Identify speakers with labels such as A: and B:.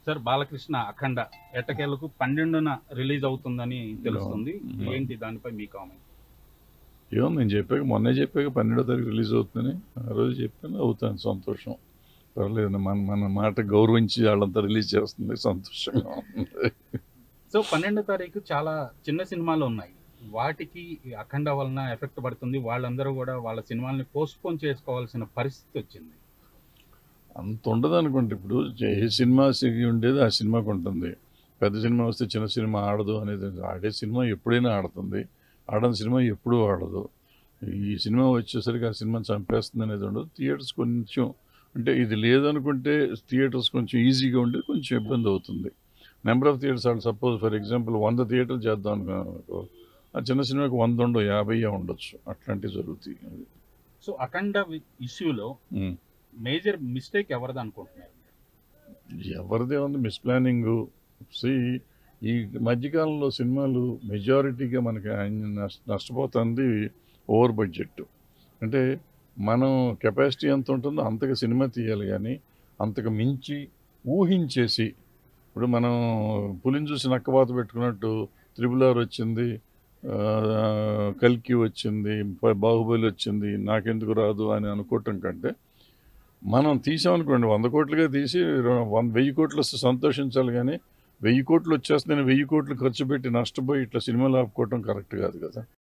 A: Sir Balakrishna అఖండ ఎట్టకేలకు 12న release అవుతుందని తెలుస్తుంది. ఏంటి దానిపై మీ కామెంట్?
B: ఏమో నేను చెప్పాక మొన్నే చెప్పాక 12వ తారీఖు రిలీజ్ అవుతుందని ఆ రోజు చెప్పాను. అవుతాను, సంతోషం, పర్లేదు. మన మాట గౌరవించి వాళ్ళంతా రిలీజ్ చేస్తుంది, సంతోషంగా ఉంది.
A: సో 12వ తారీఖు చాలా చిన్న సినిమాలు ఉన్నాయి, వాటికి ఈ అఖండ వలన ఎఫెక్ట్ పడుతుంది. వాళ్ళందరూ కూడా వాళ్ళ సినిమాల్ని పోస్ట్పోన్ చేసుకోవాల్సిన పరిస్థితి వచ్చింది.
B: అంత ఉండదు అనుకోండి. ఇప్పుడు ఏ సినిమా ఉండేది ఆ సినిమాకు ఉంటుంది. పెద్ద సినిమా వస్తే చిన్న సినిమా ఆడదు అనేది. ఆడే సినిమా ఎప్పుడైనా ఆడుతుంది, ఆడని సినిమా ఎప్పుడూ ఆడదు. ఈ సినిమా వచ్చేసరికి ఆ సినిమా చంపేస్తుంది అనేది ఉండదు. థియేటర్స్ కొంచెం అంటే ఇది లేదనుకుంటే థియేటర్స్ కొంచెం ఈజీగా ఉండి కొంచెం ఇబ్బంది అవుతుంది. నెంబర్ ఆఫ్ థియేటర్స్ వాళ్ళు సపోజ్ ఫర్ ఎగ్జాంపుల్ 100 థియేటర్లు చేద్దాం అనుకో, ఆ చిన్న సినిమాకి 100 ఉండవు, 50 ఉండొచ్చు. అట్లాంటివి జరుగుతాయి.
A: సో అఖండ ఇష్యూలో మేజర్ మిస్టేక్ ఎవరిది అనుకుంటున్నారు?
B: ఎవరిదే ఉంది మిస్ప్లానింగ్. ఈ మధ్యకాలంలో సినిమాలు మెజారిటీగా మనకి నష్టపోతుంది ఓవర్ బడ్జెట్. అంటే మనం కెపాసిటీ ఎంత ఉంటుందో అంతగా సినిమా తీయాలి, కానీ అంతకు మించి ఊహించేసి, ఇప్పుడు మనం పులిని చూసి నక్కవాత పెట్టుకున్నట్టు RRR వచ్చింది, కల్కి వచ్చింది, బాహుబలి వచ్చింది, నాకెందుకు రాదు అని అనుకోవటం కంటే మనం తీసామనుకోండి 100 కోట్లుగా తీసి 1000 కోట్లు వస్తే సంతోషించాలి, కానీ 1000 కోట్లు వచ్చేస్తే 1000 కోట్లు ఖర్చు పెట్టి నష్టపోయి ఇట్లా సినిమాలు ఆపుకోవటం కరెక్ట్ కాదు కదా.